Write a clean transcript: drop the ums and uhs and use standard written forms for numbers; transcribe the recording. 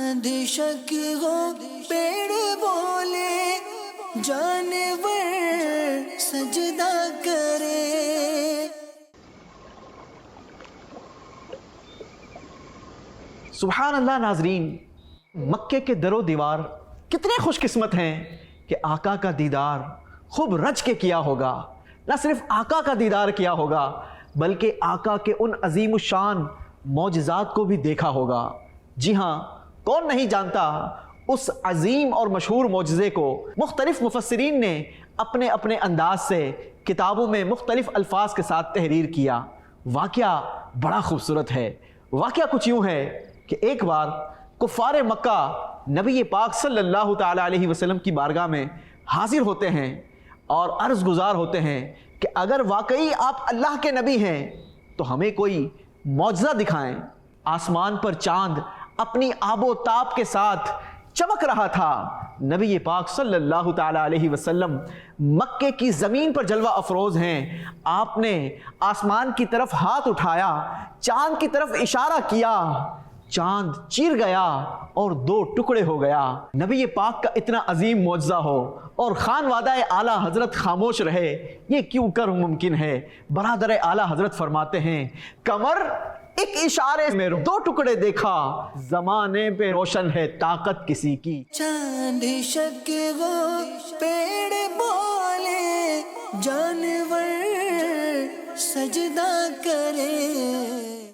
چاند شک ہو پیڑ بولے جانور سجدہ کرے. سبحان اللہ. ناظرین، مکے کے در و دیوار کتنے خوش قسمت ہیں کہ آقا کا دیدار خوب رچ کے کیا ہوگا. نہ صرف آقا کا دیدار کیا ہوگا بلکہ آقا کے ان عظیم الشان معجزات کو بھی دیکھا ہوگا. جی ہاں، کون نہیں جانتا اس عظیم اور مشہور معجزے کو. مختلف مفسرین نے اپنے اپنے انداز سے کتابوں میں مختلف الفاظ کے ساتھ تحریر کیا. واقعہ بڑا خوبصورت ہے. واقعہ کچھ یوں ہے کہ ایک بار کفار مکہ نبی پاک صلی اللہ تعالی علیہ وسلم کی بارگاہ میں حاضر ہوتے ہیں اور عرض گزار ہوتے ہیں کہ اگر واقعی آپ اللہ کے نبی ہیں تو ہمیں کوئی معجزہ دکھائیں. آسمان پر چاند اپنی آب و تاب کے ساتھ چمک رہا تھا. نبی پاک صلی اللہ تعالی علیہ وسلم مکے کی زمین پر جلوہ افروز ہیں. آپ نے آسمان کی طرف ہاتھ اٹھایا، چاند کی طرف اشارہ کیا، چاند چیر گیا اور دو ٹکڑے ہو گیا. نبی پاک کا اتنا عظیم معجزہ ہو اور خان وعدہ اعلیٰ حضرت خاموش رہے، یہ کیوں کر ممکن ہے؟ برادر اعلیٰ حضرت فرماتے ہیں قمر ایک اشارے میں دو ٹکڑے دیکھا، زمانے پہ روشن ہے طاقت کسی کی. چاند شک ہو پیڑ بولے جانور سجدہ کرے.